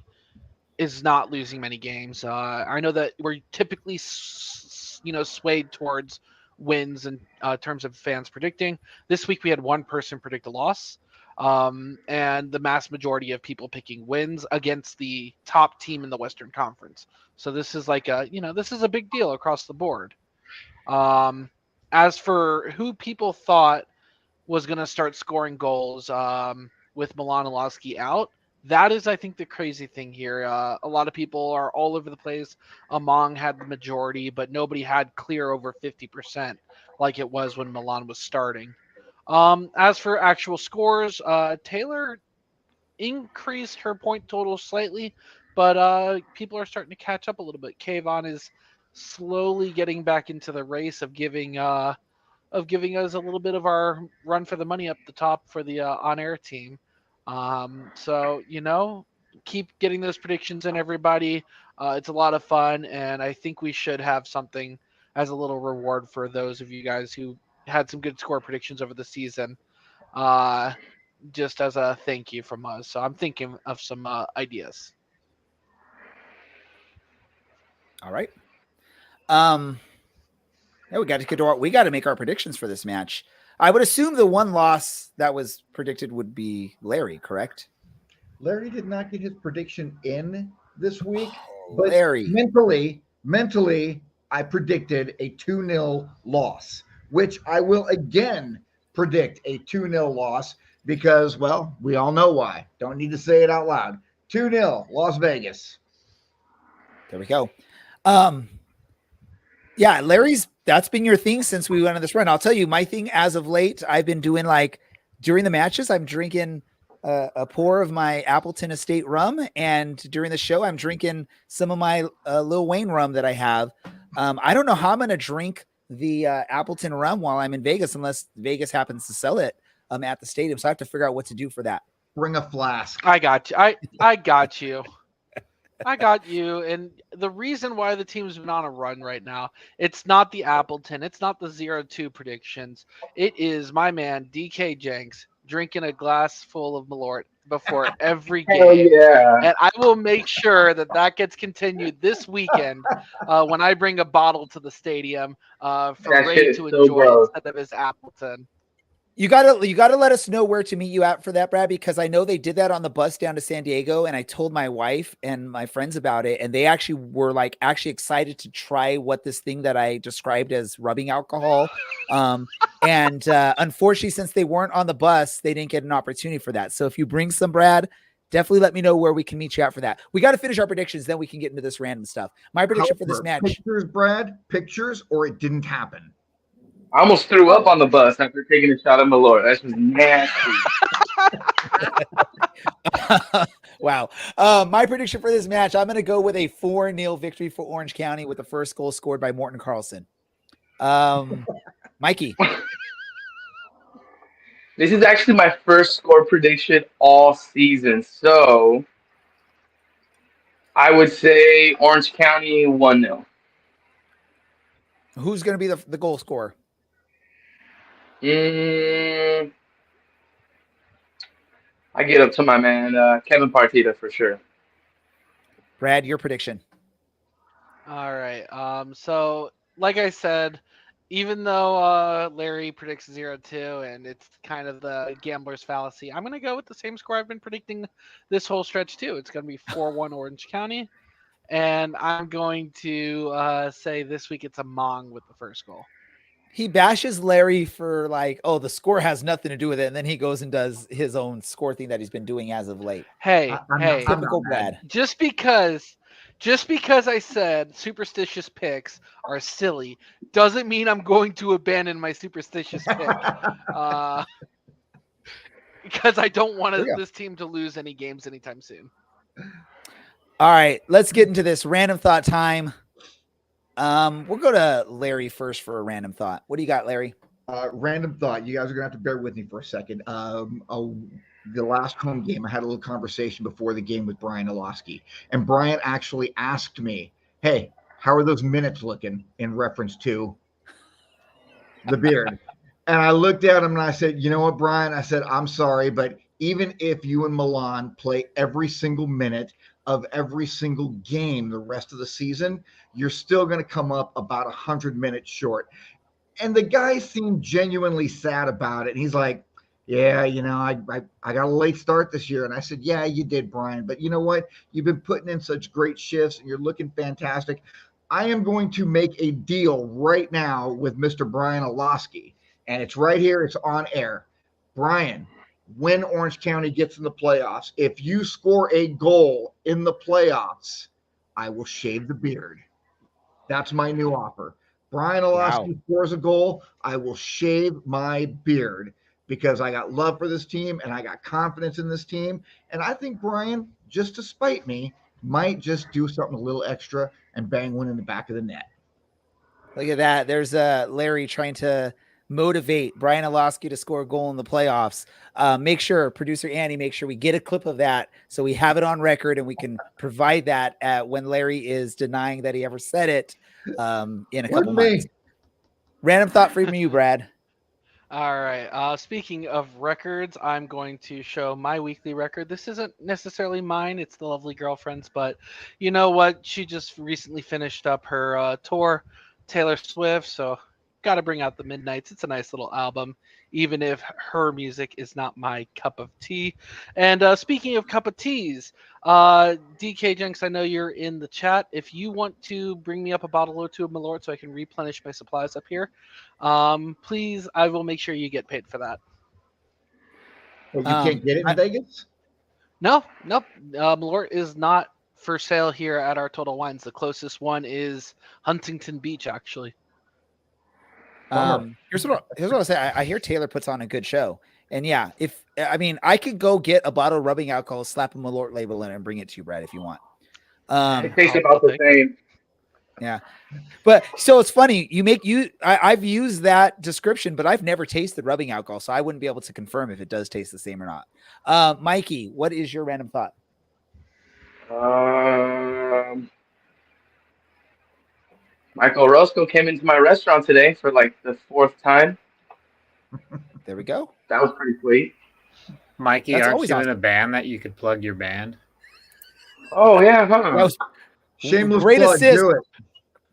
is not losing many games. I know that we're typically, swayed towards wins in terms of fans predicting. This week we had one person predict a loss. and the mass majority of people picking wins against the top team in the Western Conference. So this is like this is a big deal across the board. As for who people thought was going to start scoring goals with Milan Alowski out, that is, I think, the crazy thing here. A lot of people are all over the place. Among had the majority, but nobody had clear over 50% like it was when Milan was starting. As for actual scores, Taylor increased her point total slightly, but people are starting to catch up a little bit. Kayvon is slowly getting back into the race of giving us a little bit of our run for the money up the top for the on-air team. So keep getting those predictions in, everybody. It's a lot of fun, and I think we should have something as a little reward for those of you guys who had some good score predictions over the season. Just as a thank you from us. So I'm thinking of some ideas. All right. Yeah, we got to make our predictions for this match. I would assume the one loss that was predicted would be Larry, correct? Larry did not get his prediction in this week, but Larry. mentally, I predicted a 2-0 loss, which I will again predict a 2-0 loss because, well, we all know why. Don't need to say it out loud. 2-0, Las Vegas. There we go. Yeah, that's been your thing since we went on this run. I'll tell you, my thing as of late, I've been doing during the matches, I'm drinking a pour of my Appleton Estate rum, and during the show, I'm drinking some of my Lil Wayne rum that I have. I don't know how I'm going to drink the Appleton rum while I'm in Vegas, unless Vegas happens to sell it at the stadium. So I have to figure out what to do for that. Bring a flask. I got you. I got you. I got you. And the reason why the team's been on a run right now, it's not the Appleton. It's not the 0-2 predictions. It is my man, DK Jenks, drinking a glass full of Malort before every game. Hell yeah. And I will make sure that gets continued this weekend when I bring a bottle to the stadium for Ray to enjoy instead of his Appleton. You gotta let us know where to meet you at for that, Brad, because I know they did that on the bus down to San Diego, and I told my wife and my friends about it, and they actually were excited to try what this thing that I described as rubbing alcohol. And unfortunately, since they weren't on the bus, they didn't get an opportunity for that. So if you bring some, Brad, definitely let me know where we can meet you out for that. We got to finish our predictions, then we can get into this random stuff. My prediction for this match: pictures, Brad, or it didn't happen. I almost threw up on the bus after taking a shot at Malort. That's just nasty. Wow. My prediction for this match, I'm going to go with a 4-0 victory for Orange County with the first goal scored by Morten Karlsen. Mikey. This is actually my first score prediction all season. So I would say Orange County 1-0. Who's going to be the goal scorer? I get up to my man, Kevin Partita for sure. Brad, your prediction. All right. So like I said, even though Larry predicts 0-2 and it's kind of the gambler's fallacy, I'm going to go with the same score I've been predicting this whole stretch too. It's going to be 4-1 Orange County. And I'm going to say this week it's Among with the first goal. He bashes Larry for the score has nothing to do with it, and then he goes and does his own score thing that he's been doing as of late. Hey, typical Brad. Just because I said superstitious picks are silly doesn't mean I'm going to abandon my superstitious pick. Because I don't want this team to lose any games anytime soon. All right, let's get into this random thought time. We'll go to Larry first for a random thought. What do you got, Larry? Random thought. You guys are gonna have to bear with me for a second. The last home game, I had a little conversation before the game with Brian Olowski, and Brian actually asked me, "Hey, how are those minutes looking?" in reference to the beard. And I looked at him and I said, "You know what, Brian?" I said, "I'm sorry, but even if you and Milan play every single minute of every single game the rest of the season, you're still going to come up about 100 minutes short." And the guy seemed genuinely sad about it. And he's like, Yeah, I got a late start this year, and I said, yeah, you did, Brian. But you know what? You've been putting in such great shifts, and you're looking fantastic. I am going to make a deal right now with Mr. Brian Olosky, and it's right here. It's on air. Brian, when Orange County gets in the playoffs, if you score a goal in the playoffs, I will shave the beard. That's my new offer. Brian Wow. Olosky scores a goal, I will shave my beard because I got love for this team and I got confidence in this team. And I think Brian, just to spite me, might just do something a little extra and bang one in the back of the net. Look at that. There's Larry trying to motivate Brian Olosky to score a goal in the playoffs. Make sure, producer Andy, make sure we get a clip of that so we have it on record and we can provide that when Larry is denying that he ever said it in a couple Wasn't months. me. Random thought from you, Brad. All right. Speaking of records, I'm going to show my weekly record. This isn't necessarily mine; it's the lovely girlfriend's. But you know what? She just recently finished up her tour, Taylor Swift. So got to bring out the Midnights. It's a nice little album, even if her music is not my cup of tea. And speaking of cup of teas, DK Jenks, I know you're in the chat. If you want to bring me up a bottle or two of Malort so I can replenish my supplies up here, please, I will make sure you get paid for that. Well, you can't get it in Vegas? No, nope. Malort is not for sale here at our Total Wines. The closest one is Huntington Beach, actually. Here's what I'll say. I hear Taylor puts on a good show. And yeah, I could go get a bottle of rubbing alcohol, slap a Malort label in it, and bring it to you, Brad, if you want. It tastes about the same. Yeah. But so it's funny. I've used that description, but I've never tasted rubbing alcohol, so I wouldn't be able to confirm if it does taste the same or not. Mikey, what is your random thought? Michael Roscoe came into my restaurant today for like the fourth time. There we go. That was pretty sweet. Mikey, That's aren't always you in awesome. a band that you could plug your band? Oh yeah, huh? That was Shameless great plug. assist. Do it.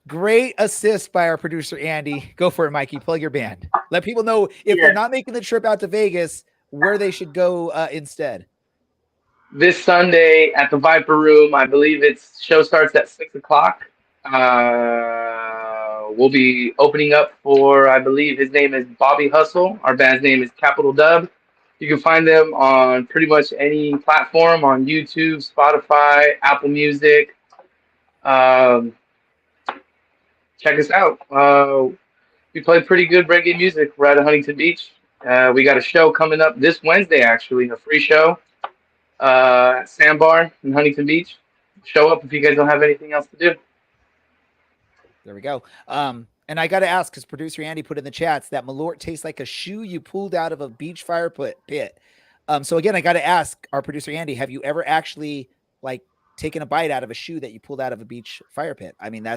Great assist by our producer Andy. Go for it, Mikey. Plug your band. Let people know if they're not making the trip out to Vegas, where they should go instead. This Sunday at the Viper Room, I believe show starts at 6:00. We'll be opening up for, I believe his name is Bobby Hustle. Our band's name is Capital Dub. You can find them on pretty much any platform, on YouTube, Spotify, Apple Music. Check us out. We play pretty good reggae music right at Huntington Beach. We got a show coming up this Wednesday, actually, a free show at Sandbar in Huntington Beach. Show up if you guys don't have anything else to do. There we go. And I got to ask, because producer Andy put in the chats that Malort tastes like a shoe you pulled out of a beach fire pit. So again, I got to ask our producer Andy, have you ever actually taken a bite out of a shoe that you pulled out of a beach fire pit? I mean,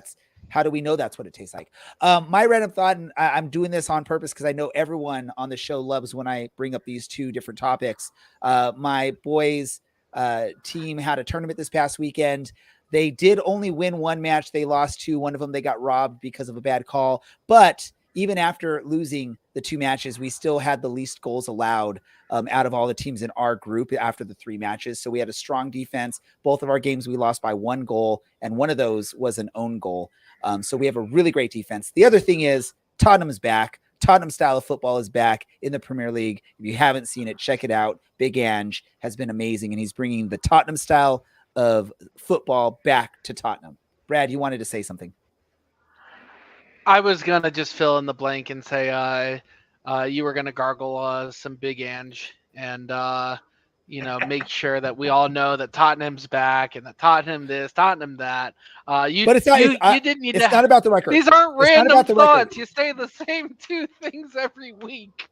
how do we know that's what it tastes like? My random thought, and I'm doing this on purpose because I know everyone on the show loves when I bring up these two different topics. My boys' team had a tournament this past weekend. They did only win one match. They lost two. One of them, they got robbed because of a bad call. But even after losing the two matches, we still had the least goals allowed out of all the teams in our group after the three matches. So we had a strong defense. Both of our games, we lost by one goal, and one of those was an own goal. So we have a really great defense. The other thing is Tottenham's back. Tottenham style of football is back in the Premier League. If you haven't seen it, check it out. Big Ange has been amazing, and he's bringing the Tottenham style of football back to Tottenham. Brad, you wanted to say something. I was gonna just fill in the blank and say you were gonna gargle some Big Ange and make sure that we all know that Tottenham's back and that Tottenham this, Tottenham that. But it's not. You didn't need it's to. not about the record. These aren't It's random not about the thoughts. record. You say the same two things every week.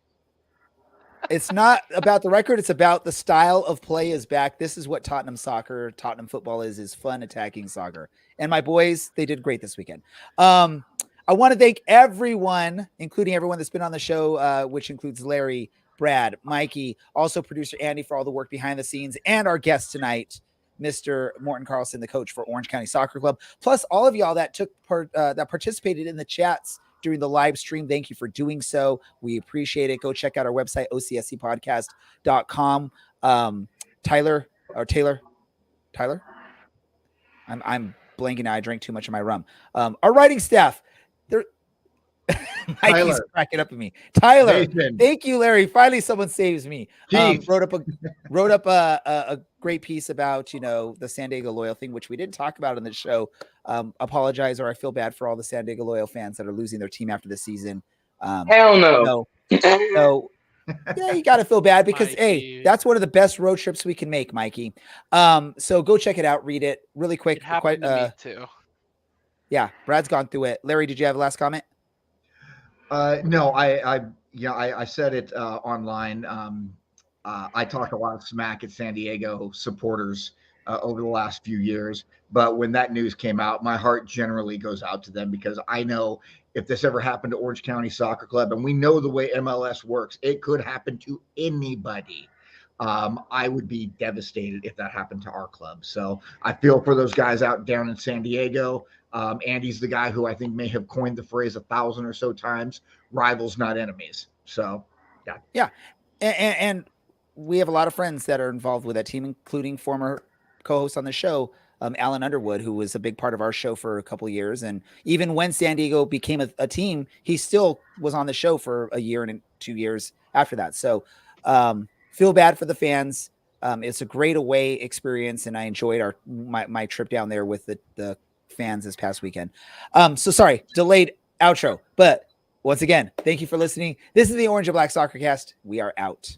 It's not about the record. It's about the style of play is back. This is what Tottenham football is fun attacking soccer. And my boys, they did great this weekend. I want to thank everyone, including everyone that's been on the show, which includes Larry, Brad, Mikey, also producer Andy for all the work behind the scenes, and our guest tonight, Mr. Morten Karlsen, the coach for Orange County Soccer Club, plus all of y'all that took part, that participated in the chats during the live stream, thank you for doing so. We appreciate it. Go check out our website, ocscpodcast.com. Tyler. I'm blanking now. I drank too much of my rum. Our writing staff, they're Mikey's Tyler. cracking up at me. Tyler, Nathan. thank you, Larry. Finally, someone saves me. Keith. Wrote up a great piece about the San Diego Loyal thing, which we didn't talk about in the show. Apologize, or I feel bad for all the San Diego Loyal fans that are losing their team after the season. Hell no. So yeah, you got to feel bad because Mikey. hey, that's one of the best road trips we can make, Mikey. So go check it out, read it really quick. It happened to me too. Yeah, Brad's gone through it. Larry, did you have a last comment? No, I said it online. I talk a lot of smack at San Diego supporters over the last few years, but when that news came out, my heart generally goes out to them because I know if this ever happened to Orange County Soccer Club, and we know the way MLS works, it could happen to anybody. I would be devastated if that happened to our club. So I feel for those guys out down in San Diego. Andy's the guy who I think may have coined the phrase 1,000 or so times, rivals, not enemies. So, yeah. And we have a lot of friends that are involved with that team, including former co-host on the show, Alan Underwood, who was a big part of our show for a couple of years. And even when San Diego became a team, he still was on the show for a year and 2 years after that. So feel bad for the fans. It's a great away experience, and I enjoyed my trip down there with the fans this past weekend. So sorry, delayed outro, but once again, thank you for listening. This is the Orange and Black Soccer Cast. We are out.